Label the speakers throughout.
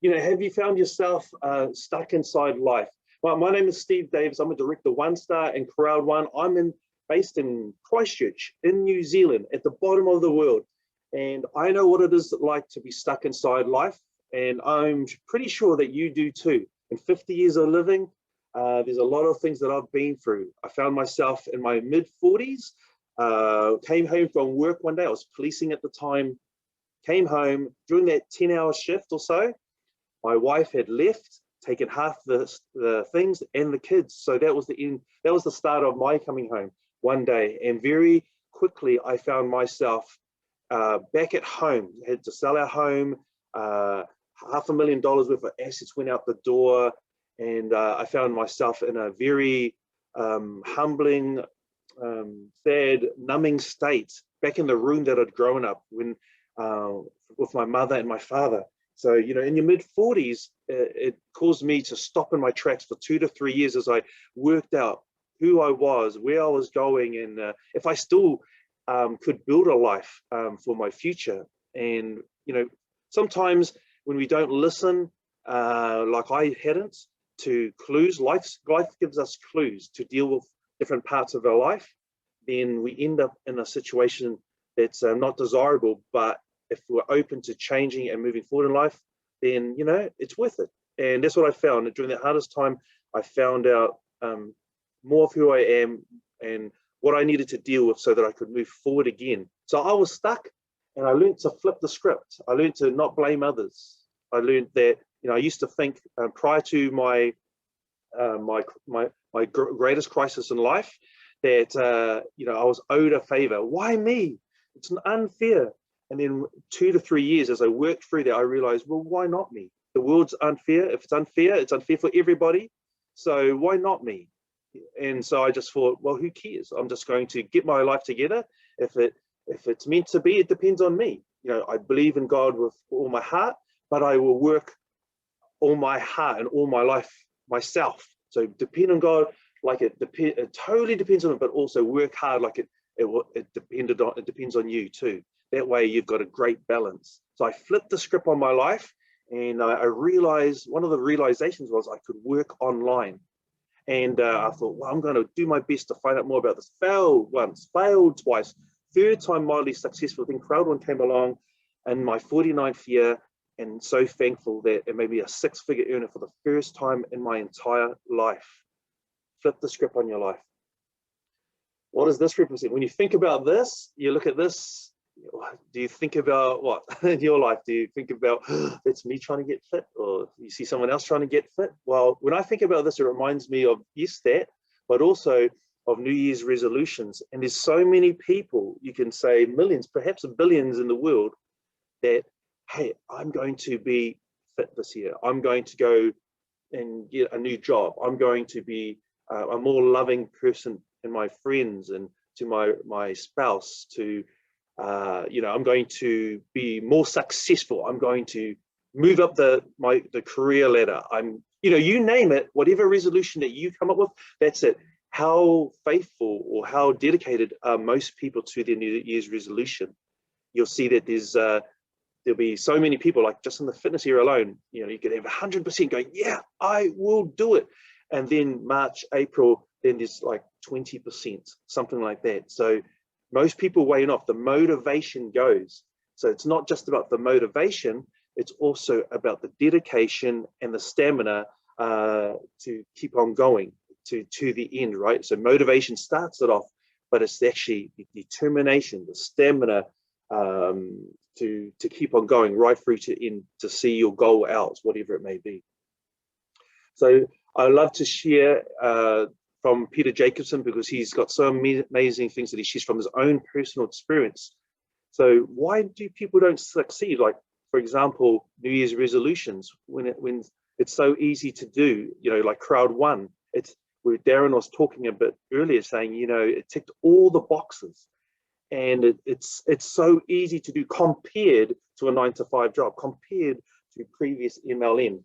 Speaker 1: Have you found yourself stuck inside life? Well, my name is Steve Davis. I'm a director, One Star and Crowd One. Based in Christchurch in New Zealand, at the bottom of the world. And I know what it is like to be stuck inside life. And I'm pretty sure that you do too. In 50 years of living, there's a lot of things that I've been through. I found myself in my mid-40s, came home from work one day. I was policing at the time, came home during that 10-hour shift or so. My wife had left, taken half the things and the kids. So that was the end. That was the start of my coming home one day. And very quickly, I found myself back at home. I had to sell our home. $500,000 worth of assets went out the door. And I found myself in a very humbling, sad, numbing state back in the room that I'd grown up with my mother and my father. So, in your mid-40s, it caused me to stop in my tracks for 2 to 3 years as I worked out who I was, where I was going, and if I still could build a life for my future. And, sometimes when we don't listen, like I hadn't, to clues, life gives us clues to deal with different parts of our life, then we end up in a situation that's not desirable. But if we're open to changing and moving forward in life, then, it's worth it. And that's what I found. During the hardest time, I found out more of who I am and what I needed to deal with so that I could move forward again. So I was stuck, and I learned to flip the script. I learned to not blame others. I learned that, I used to think prior to my greatest crisis in life that, I was owed a favor. Why me? It's unfair. And then 2 to 3 years as I worked through that, I realized, well, why not me? The world's unfair. If it's unfair for everybody. So why not me? And so I just thought, well, who cares? I'm just going to get my life together. If it's meant to be, it depends on me. I believe in God with all my heart, but I will work all my heart and all my life myself. So depend on God, like it totally depends on him, but also work hard like it depends on you too. That way you've got a great balance. So I flipped the script on my life, and I realized, one of the realizations was I could work online. And I thought, well, I'm going to do my best to find out more about this. Failed once, failed twice, third time mildly successful. Then Crowd One came along in my 49th year, and so thankful that it made me a 6-figure earner for the first time in my entire life. Flip the script on your life. What does this represent? When you think about this, you look at this, do you think about what in your life? Do you think about, it's me trying to get fit, or you see someone else trying to get fit? Well, when I think about this, it reminds me of, yes, that, but also of New Year's resolutions. And there's so many people, you can say millions, perhaps billions in the world, that, hey, I'm going to be fit this year. I'm going to go and get a new job. I'm going to be a more loving person in my friends and to my spouse, to I'm going to be more successful. I'm going to move up the career ladder. You name it, whatever resolution that you come up with, that's it. How faithful or how dedicated are most people to their New Year's resolution? You'll see that there'll be so many people, like just in the fitness area alone, you could have 100% going, yeah, I will do it. And then March, April, then there's like 20%, something like that. So most people weighing off, the motivation goes. So it's not just about the motivation, it's also about the dedication and the stamina to keep on going to the end, right? So motivation starts it off, but it's actually the determination, the stamina to keep on going right through to end, to see your goal out, whatever it may be. So I love to share from Peter Jacobson, because he's got so amazing things that he shares from his own personal experience. So why do people don't succeed? Like, for example, New Year's resolutions, when it's so easy to do, like Crowd One, it's where Darren was talking a bit earlier, saying, it ticked all the boxes, and it's so easy to do compared to a 9-to-5 job, compared to previous MLM.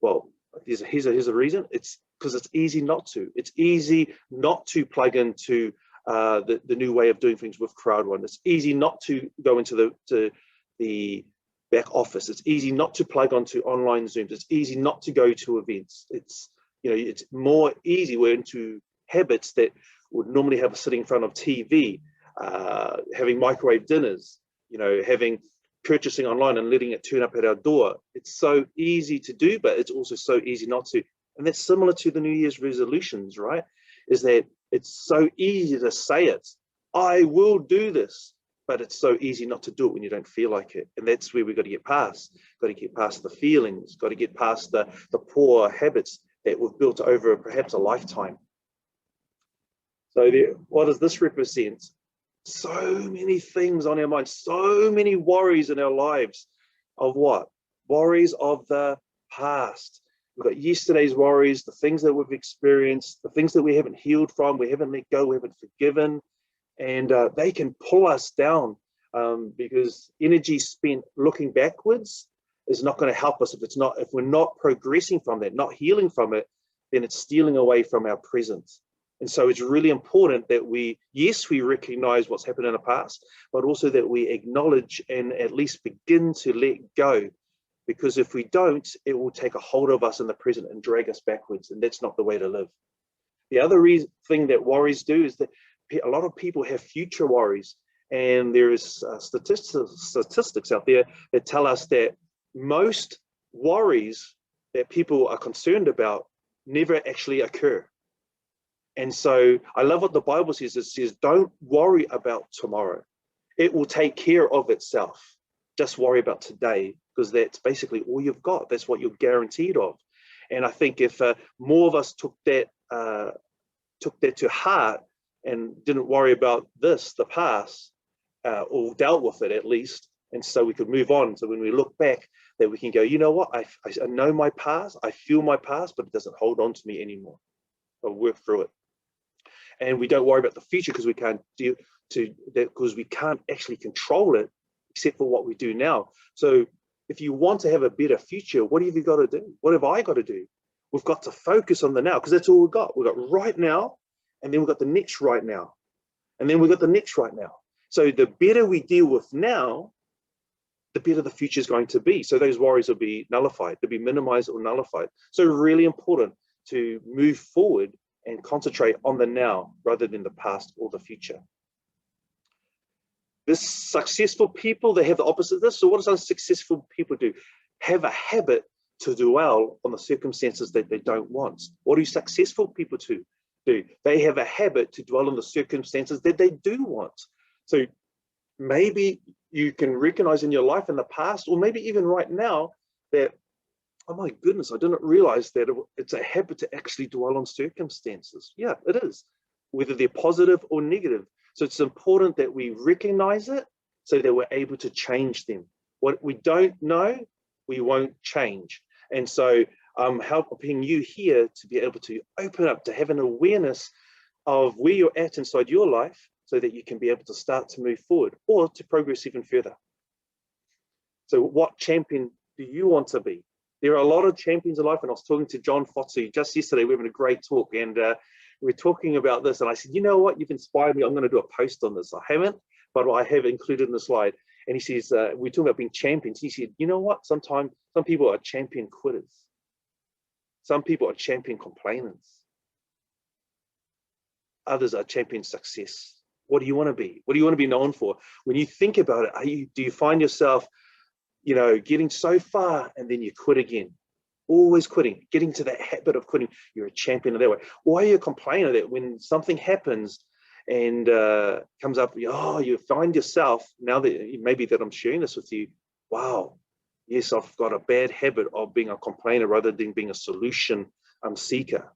Speaker 1: Well, here's a reason. It's because it's easy not to. It's easy not to plug into the new way of doing things with Crowd One. It's easy not to go into the back office. It's easy not to plug onto online Zooms. It's easy not to go to events. It's, you know, it's more easy. We're into habits that would normally have us sitting in front of TV, having microwave dinners, you know, purchasing online and letting it turn up at our door. It's so easy to do, but it's also so easy not to. And that's similar to the New Year's resolutions, right? Is that it's so easy to say it. I will do this, but it's so easy not to do it when you don't feel like it. And that's where we've got to get past. Got to get past the feelings, got to get past the poor habits that we've built over perhaps a lifetime. So what does this represent? So many things on our mind, so many worries in our lives of what? Worries of the past. We've got yesterday's worries, the things that we've experienced, the things that we haven't healed from, we haven't let go, we haven't forgiven, and they can pull us down because energy spent looking backwards is not going to help us if we're not progressing from that, not healing from it, then it's stealing away from our present. And so it's really important that we recognize what's happened in the past, but also that we acknowledge and at least begin to let go. Because if we don't, it will take a hold of us in the present and drag us backwards. And that's not the way to live. The other thing that worries do is that a lot of people have future worries. And there is statistics out there that tell us that most worries that people are concerned about never actually occur. And so I love what the Bible says. It says, don't worry about tomorrow. It will take care of itself. Just worry about today, because that's basically all you've got. That's what you're guaranteed of. And I think if more of us took that to heart and didn't worry about the past, or dealt with it at least, and so we could move on. So when we look back, that we can go, you know what, I know my past, I feel my past, but it doesn't hold on to me anymore. I'll work through it. And we don't worry about the future because we can't deal to that, because we can't actually control it except for what we do now. So if you want to have a better future, what have you got to do? What have I got to do? We've got to focus on the now, because that's all we've got. We've got right now, and then we've got the next right now, and then we've got the next right now. So the better we deal with now, the better the future is going to be. So those worries will be nullified, they'll be minimized or nullified. So really important to move forward and concentrate on the now rather than the past or the future. This successful people, they have the opposite of this. So what does unsuccessful people do? Have a habit to dwell on the circumstances that they don't want. What do successful people do? They have a habit to dwell on the circumstances that they do want. So maybe you can recognize in your life in the past, or maybe even right now, that, oh my goodness, I didn't realize that it's a habit to actually dwell on circumstances. Yeah, it is, whether they're positive or negative. So it's important that we recognize it so that we're able to change them. What we don't know, we won't change. And so I'm helping you here to be able to open up, to have an awareness of where you're at inside your life, so that you can be able to start to move forward or to progress even further. So what champion do you want to be? There are a lot of champions in life, and I was talking to John Fotsu just yesterday. We were having a great talk, and we're talking about this, and I said, you know what, you've inspired me. I'm going to do a post on this. I haven't, but I have included in the slide. And he says, we're talking about being champions. He said, you know what, sometimes some people are champion quitters. Some people are champion complainants. Others are champion success. What do you want to be? What do you want to be known for? When you think about it, do you find yourself, you know, getting so far and then you quit again? Always quitting, getting to that habit of quitting. You're a champion in that way. Or are you a complainer that when something happens and comes up, oh, you find yourself, now that maybe that I'm sharing this with you, wow, yes, I've got a bad habit of being a complainer rather than being a solution seeker.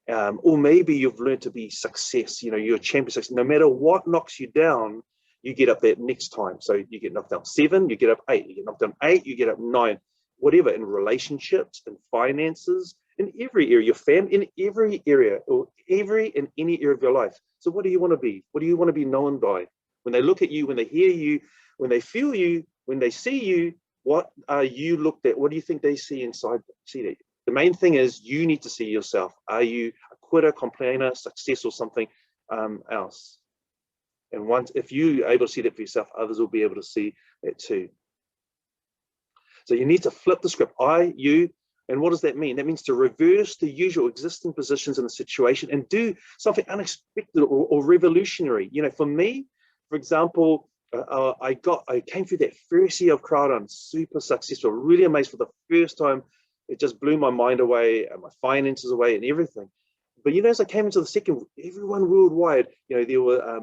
Speaker 1: Or maybe you've learned to be success, you know, you're a champion success. No matter what knocks you down, you get up that next time. So you get knocked down 7, you get up 8, you get knocked down 8, you get up 9, whatever, in relationships, in finances, in every area, your family, in every area, or in any area of your life. So what do you want to be? What do you want to be known by? When they look at you, when they hear you, when they feel you, when they see you, what are you looked at? What do you think they see inside? See that? The main thing is you need to see yourself. Are you a quitter, complainer, success, or something else? And once, if you're able to see that for yourself, others will be able to see that too. So you need to flip the script. I, you, and what does that mean? That means to reverse the usual existing positions in the situation and do something unexpected or revolutionary. You know, for me, for example, I came through that first year of crowd. Super successful, really amazed for the first time. It just blew my mind away and my finances away and everything. But you know, as I came into the second, everyone worldwide, you know, there were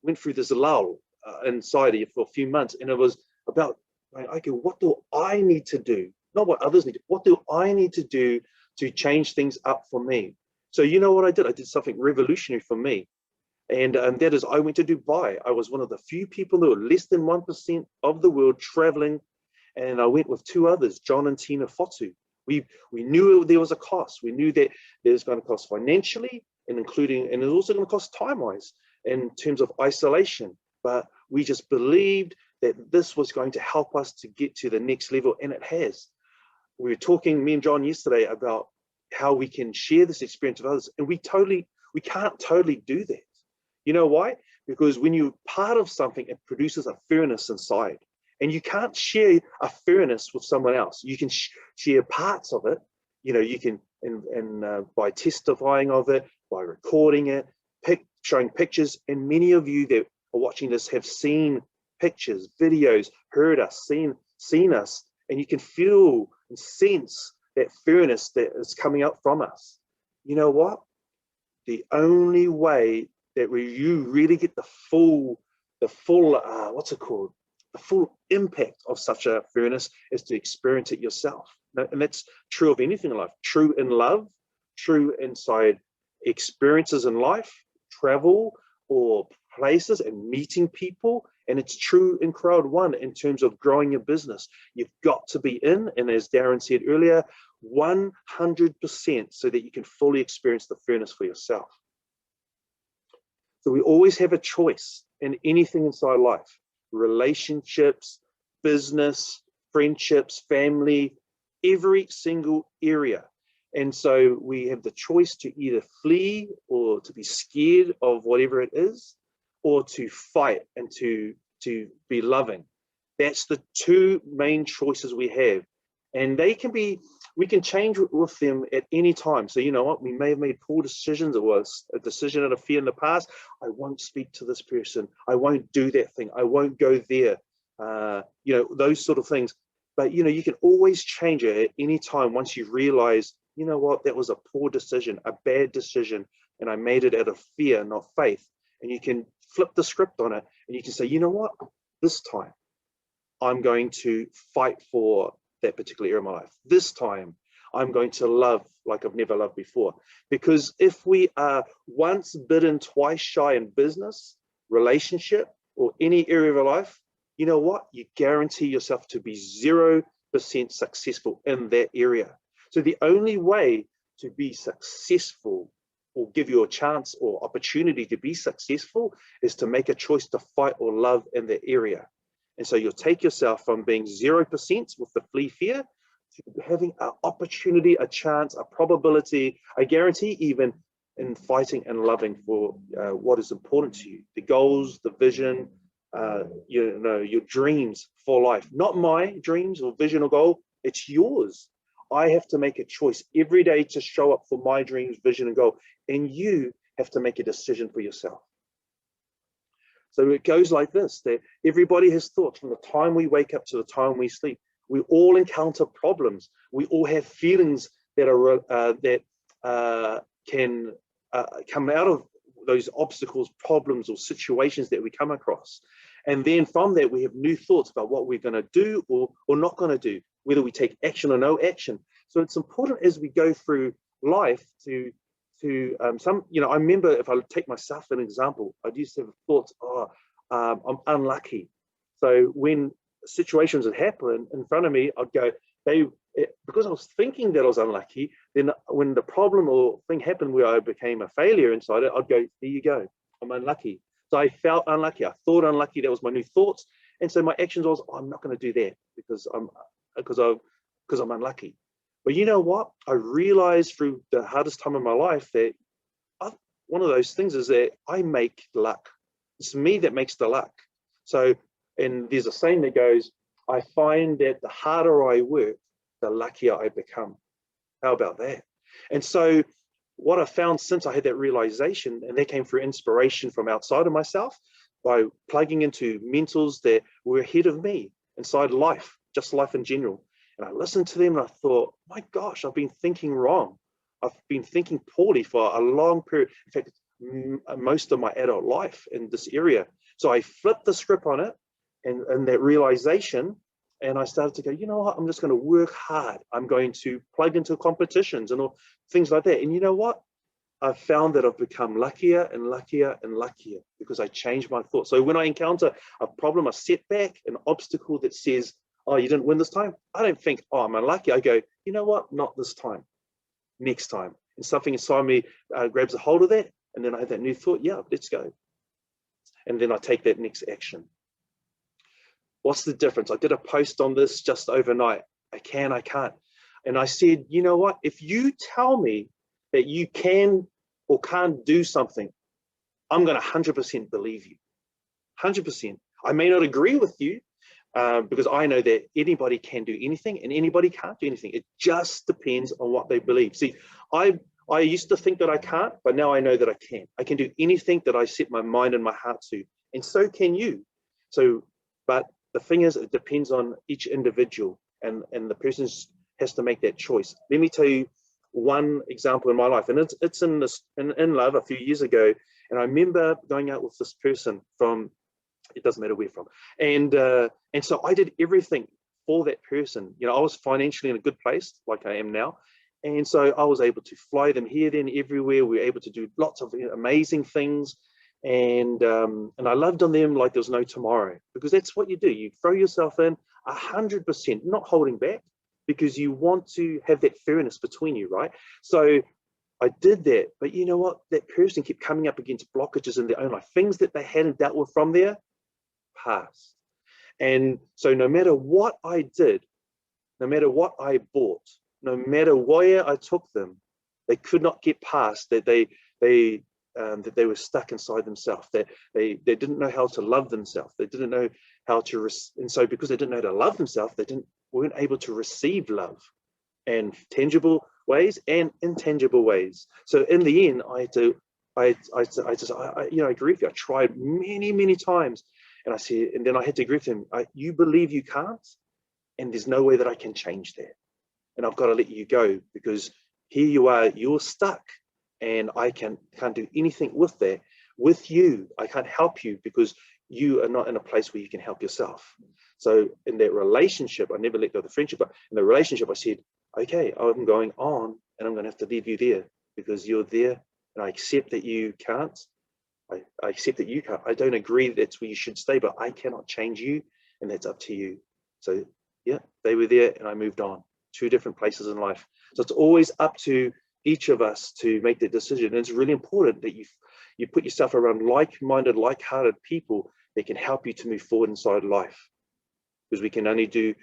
Speaker 1: went through this lull inside for a few months, and it was about, okay, what do I need to do? Not what others need. What do I need to do to change things up for me? So you know what I did? I did something revolutionary for me. And that is, I went to Dubai. I was one of the few people who were less than 1% of the world traveling. And I went with two others, John and Tina Fotu. We knew there was a cost. We knew that it was going to cost financially and it was also going to cost time-wise in terms of isolation. But we just believed that this was going to help us to get to the next level, and it has. We were talking, me and John, yesterday about how we can share this experience with others, and we can't totally do that. You know why? Because when you're part of something, it produces a furnace inside, and you can't share a furnace with someone else. You can share parts of it. You know, you can, by testifying of it, by recording it, showing pictures, and many of you that are watching this have seen pictures, videos, heard us, seen us, and you can feel and sense that furnace that is coming up from us. You know what? The only way that you really get the full what's it called? The full impact of such a furnace is to experience it yourself. And that's true of anything in life. True in love, true inside experiences in life, travel or places and meeting people. And it's true in Crowd One in terms of growing your business. You've got to be in, and as Darren said earlier, 100% so that you can fully experience the furnace for yourself. So we always have a choice in anything inside life: relationships, business, friendships, family, every single area. And so we have the choice to either flee or to be scared of whatever it is, or to fight and to be loving. That's the two main choices we have. And we can change with them at any time. So you know what, we may have made poor decisions. It was a decision out of fear in the past. I won't speak to this person. I won't do that thing. I won't go there. You know, those sort of things. But you know, you can always change it at any time once you realize, you know what, that was a poor decision, a bad decision, and I made it out of fear, not faith. And you can flip the script on it, and you can say, you know what, this time I'm going to fight for that particular area of my life. This time I'm going to love like I've never loved before. Because if we are once bitten, twice shy in business, relationship, or any area of our life, you know what, you guarantee yourself to be 0% successful in that area. So the only way to be successful, or give you a chance or opportunity to be successful, is to make a choice to fight or love in that area. And so you'll take yourself from being 0% with the flee fear to having an opportunity, a chance, a probability, a guarantee even in fighting and loving for what is important to you. The goals, the vision, you know, your dreams for life. Not my dreams or vision or goal, it's yours. I have to make a choice every day to show up for my dreams, vision, and goal. And you have to make a decision for yourself. So it goes like this, that everybody has thoughts from the time we wake up to the time we sleep. We all encounter problems. We all have feelings that can come out of those obstacles, problems, or situations that we come across. And then from that, we have new thoughts about what we're going to do or not going to do, whether we take action or no action. So it's important as we go through life to you know, I remember, if I take myself an example, I used to have thoughts, I'm unlucky. So when situations would happen in front of me, I'd go, because I was thinking that I was unlucky, then when the problem or thing happened where I became a failure inside it, I'd go, there you go, I'm unlucky. So I felt unlucky, I thought unlucky, that was my new thoughts. And so my actions was, I'm not going to do that because I'm unlucky. But you know what? I realized through the hardest time of my life that one of those things is that I make luck. It's me that makes the luck. So, and there's a saying that goes, I find that the harder I work, the luckier I become. How about that? And so what I found since I had that realization, and that came through inspiration from outside of myself, by plugging into mentors that were ahead of me inside life, just life in general. And I listened to them and I thought, my gosh, I've been thinking wrong. I've been thinking poorly for a long period. In fact, most of my adult life in this area. So I flipped the script on it and that realization, and I started to go, you know what, I'm just going to work hard. I'm going to plug into competitions and all things like that. And you know what? I've found that I've become luckier and luckier and luckier because I changed my thoughts. So when I encounter a problem, a setback, an obstacle that says, oh, you didn't win this time, I don't think, oh, I'm unlucky. I go, you know what, not this time, next time. And something inside me grabs a hold of that. And then I have that new thought, yeah, let's go. And then I take that next action. What's the difference? I did a post on this just overnight. I can, I can't. And I said, you know what, if you tell me that you can or can't do something, I'm going to 100% believe you. 100%. I may not agree with you because I know that anybody can do anything and anybody can't do anything. It just depends on what they believe. See, I used to think that I can't, but now I know that I can. I can do anything that I set my mind and my heart to, and so can you. So, but the thing is, it depends on each individual, and the person has to make that choice. Let me tell you one example in my life, and it's in love a few years ago, and I remember going out with this person from, it doesn't matter where from, and so I did everything for that person. You know, I was financially in a good place, like I am now, and so I was able to fly them here, then everywhere. We were able to do lots of amazing things, and I loved on them like there was no tomorrow, because that's what you do. You throw yourself in 100%, not holding back, because you want to have that fairness between you, right? So I did that, but you know what? That person kept coming up against blockages in their own life, things that they hadn't dealt with from their past. And so no matter what I did, no matter what I bought, no matter where I took them, they could not get past that they were stuck inside themselves, that they didn't know how to love themselves. They didn't know how to, and so because they didn't know how to love themselves, they weren't able to receive love in tangible ways and intangible ways. So in the end, I agree with you. I tried many times, and I said, and then I had to agree with him. You believe you can't, and there's no way that I can change that, and I've got to let you go, because here you are, you're stuck, and I can't do anything with that. With you, I can't help you because you are not in a place where you can help yourself. So in that relationship, I never let go of the friendship, but in the relationship, I said, okay, I'm going on, and I'm going to have to leave you there because you're there, and I accept that you can't. I accept that you can't. I don't agree that that's where you should stay, but I cannot change you, and that's up to you. So yeah, they were there, and I moved on. Two different places in life. So it's always up to each of us to make that decision. And it's really important that you put yourself around like-minded, like-hearted people that can help you to move forward inside life, because we can only do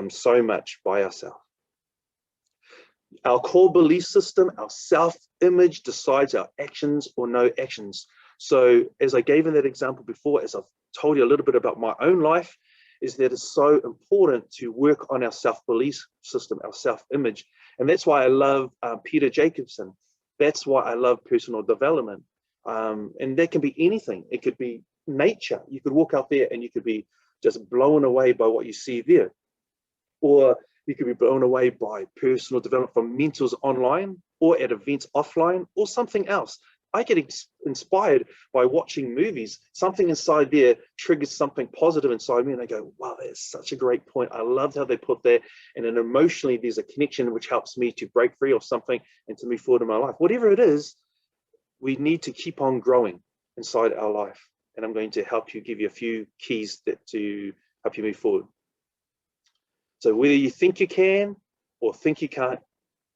Speaker 1: so much by ourselves. Our core belief system, our self-image, decides our actions or no actions. So as I gave in that example before, as I've told you a little bit about my own life, is that it's so important to work on our self-belief system, our self-image. And that's why I love Peter Jacobson. That's why I love personal development. And that can be anything. It could be nature. You could walk out there and you could be just blown away by what you see there. Or you could be blown away by personal development from mentors online or at events offline or something else. I get inspired by watching movies. Something inside there triggers something positive inside me, and I go, wow, that's such a great point. I loved how they put that. And then emotionally, there's a connection which helps me to break free of something and to move forward in my life. Whatever it is, we need to keep on growing inside our life. And I'm going to help you, give you a few keys to help you move forward. So whether you think you can or think you can't,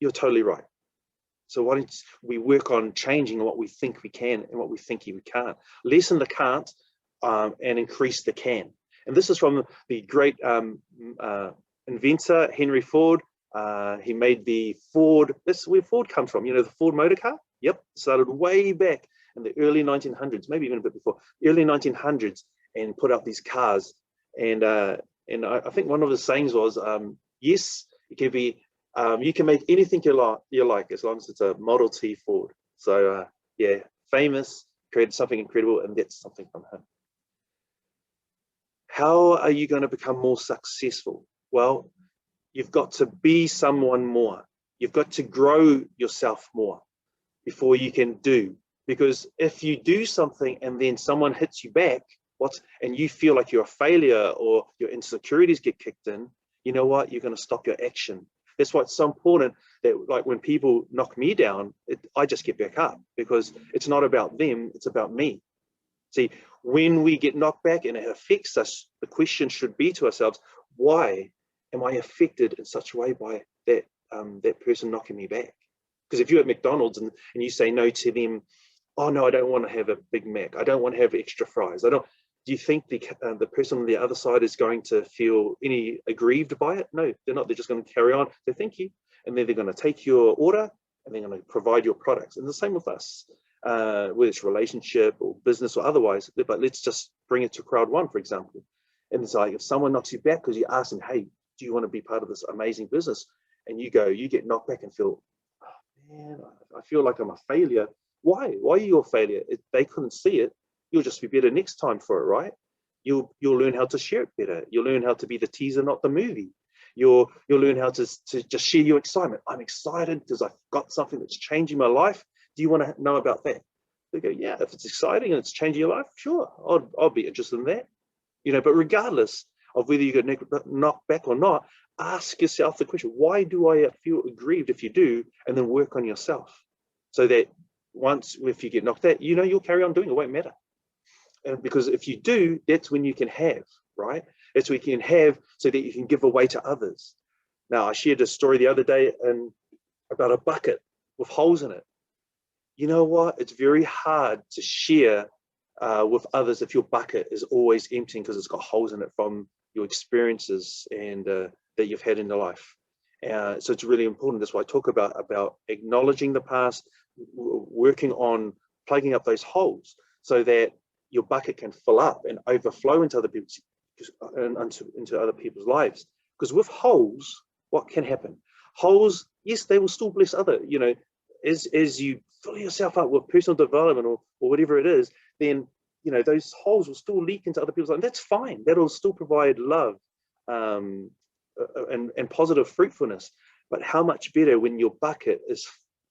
Speaker 1: you're totally right. So why don't we work on changing what we think we can and what we think we can't. Lessen the can't and increase the can. And this is from the great inventor, Henry Ford. He made the Ford, this is where Ford comes from, you know, the Ford motor car? Yep, started way back in the early 1900s, maybe even a bit before, early 1900s, and put out these cars. And And I think one of his sayings was, yes, it can be, you can make anything you like as long as it's a Model T Ford. So yeah, famous, created something incredible, and that's something from him. How are you going to become more successful? Well, you've got to be someone more. You've got to grow yourself more before you can do. Because if you do something and then someone hits you back, and you feel like you're a failure or your insecurities get kicked in, you know what? You're going to stop your action. That's why it's so important that, like, when people knock me down, I just get back up, because it's not about them, it's about me. See, when we get knocked back and it affects us, the question should be to ourselves, why am I affected in such a way by that person knocking me back? Because if you're at McDonald's and you say no to them, oh no, I don't want to have a Big Mac, I don't want to have extra fries, do you think the person on the other side is going to feel any aggrieved by it? No, they're not. They're just going to carry on. They thank you, and then they're going to take your order and they're going to provide your products. And the same with us, whether it's relationship or business or otherwise. But let's just bring it to crowd one, for example. And it's like, if someone knocks you back because you ask them, hey, do you want to be part of this amazing business? And you get knocked back and feel, oh, man, I feel like I'm a failure. Why? Why are you a failure? They couldn't see it. You'll just be better next time for it, right? You'll learn how to share it better. You'll learn how to be the teaser, not the movie. You'll learn how to just share your excitement. I'm excited because I've got something that's changing my life. Do you want to know about that? They go, yeah, if it's exciting and it's changing your life, sure, I'll be interested in that. But regardless of whether you get knocked back or not, ask yourself the question, why do I feel aggrieved if you do? And then work on yourself, so that if you get knocked out, you'll carry on doing it. It won't matter. Because if you do, that's when you can have, right? That's when you can have, so that you can give away to others. Now, I shared a story the other day about a bucket with holes in it. You know what? It's very hard to share with others if your bucket is always empty because it's got holes in it from your experiences and that you've had in your life. So it's really important. That's why I talk about acknowledging the past, working on plugging up those holes so that your bucket can fill up and overflow into other people's into other people's lives. Because with holes, what can happen? Holes, yes, they will still bless other. As you fill yourself up with personal development or whatever it is, then those holes will still leak into other people's lives. And that's fine. That'll still provide love and positive fruitfulness. But how much better when your bucket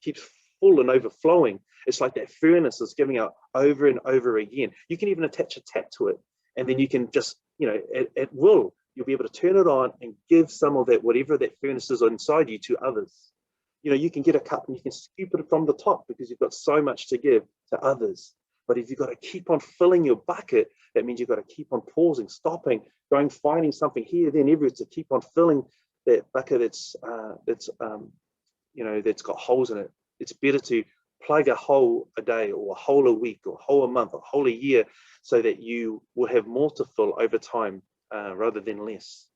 Speaker 1: keeps full and overflowing? It's like that furnace is giving out over and over again. You can even attach a tap to it, and then you can just, at will, you'll be able to turn it on and give some of that, whatever that furnace is inside you, to others. You can get a cup and you can scoop it from the top because you've got so much to give to others. But if you've got to keep on filling your bucket, that means you've got to keep on pausing, stopping, going, finding something here, then everywhere to keep on filling that bucket that's got holes in it. It's better to plug a hole a day or a hole a week or a hole a month or a hole a year, so that you will have more to fill over time rather than less.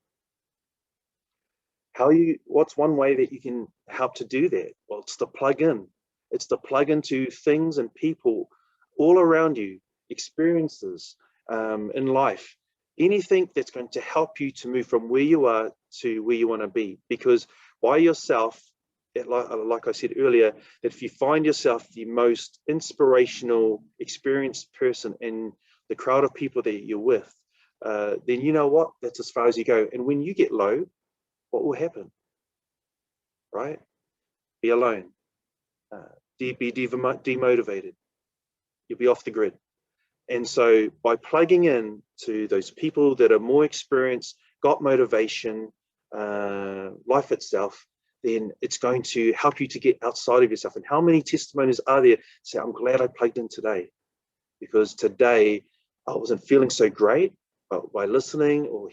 Speaker 1: What's one way that you can help to do that? Well, it's to plug in. It's to plug into things and people all around you, experiences in life, anything that's going to help you to move from where you are to where you want to be. Because by yourself, like I said earlier, that if you find yourself the most inspirational, experienced person in the crowd of people that you're with, then you know what? That's as far as you go. And when you get low, what will happen? Right? Be alone. Be demotivated. You'll be off the grid. And so by plugging in to those people that are more experienced, got motivation, life itself, then it's going to help you to get outside of yourself. And how many testimonies are there? Say, I'm glad I plugged in today, because today I wasn't feeling so great, but by listening or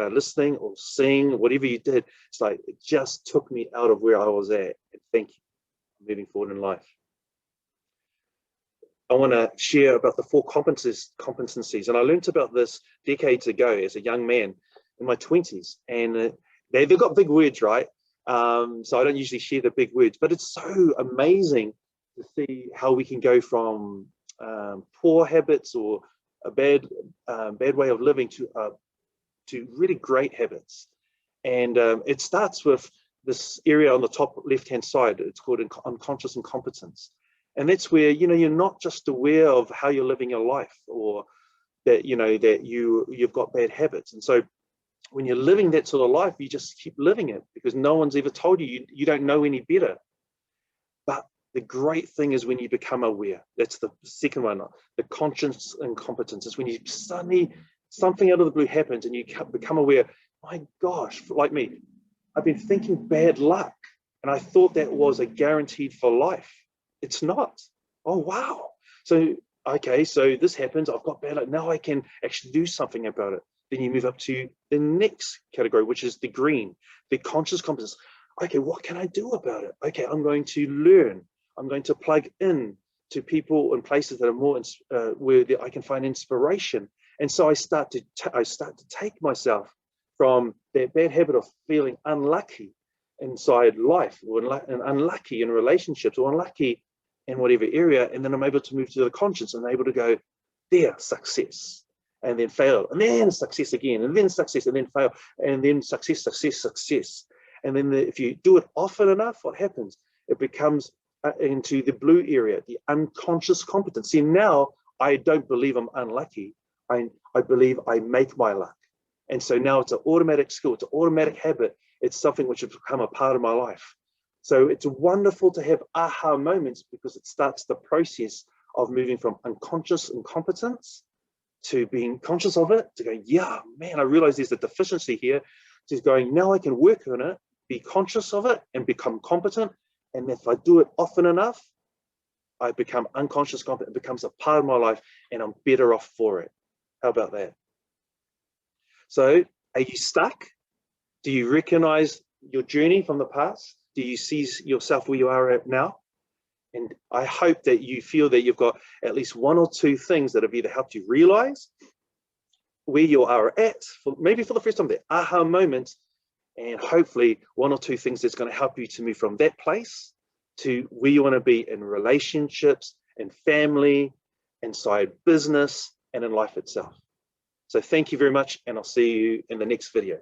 Speaker 1: listening or seeing, whatever you did, it's like it just took me out of where I was at. And thank you for moving forward in life. I want to share about the 4 competencies. And I learned about this decades ago as a young man in my 20s. And they've got big words, right? So I don't usually share the big words, but it's so amazing to see how we can go from poor habits or a bad way of living to to really great habits. And it starts with this area on the top left-hand side. It's called unconscious incompetence. And that's where, you know, you're not just aware of how you're living your life, or that, you know, that you've got bad habits. And so when you're living that sort of life, you just keep living it because no one's ever told you, you don't know any better. But the great thing is when you become aware. That's the second one. The conscious incompetence is when you suddenly, something out of the blue happens and you become aware, my gosh, like me, I've been thinking bad luck and I thought that was a guaranteed for life. It's not. Oh, wow. So, okay, so this happens, I've got bad luck. Now I can actually do something about it. Then you move up to the next category, which is the green, the conscious competence. Okay, what can I do about it? Okay, I'm going to learn. I'm going to plug in to people and places that are more where I can find inspiration. And so I start to take myself from that bad habit of feeling unlucky inside life, or unlucky in relationships, or unlucky in whatever area, and then I'm able to move to the conscience and able to go, there, success, and then fail, and then success again, and then success, and then fail, and then success, success, success. And then if you do it often enough, what happens? It becomes into the blue area, the unconscious competence. See, now I don't believe I'm unlucky. I believe I make my luck. And so now it's an automatic skill, it's an automatic habit. It's something which has become a part of my life. So it's wonderful to have aha moments because it starts the process of moving from unconscious incompetence to being conscious of it, to going, yeah, man, I realize there's a deficiency here, to going, now I can work on it, be conscious of it and become competent. And if I do it often enough, I become unconscious competent. It becomes a part of my life and I'm better off for it. How about that? So are you stuck? Do you recognize your journey from the past? Do you see yourself where you are at now? And I hope that you feel that you've got at least one or two things that have either helped you realize where you are at, maybe for the first time, the aha moment, and hopefully one or two things that's going to help you to move from that place to where you want to be in relationships, in family, inside business, and in life itself. So thank you very much, and I'll see you in the next video.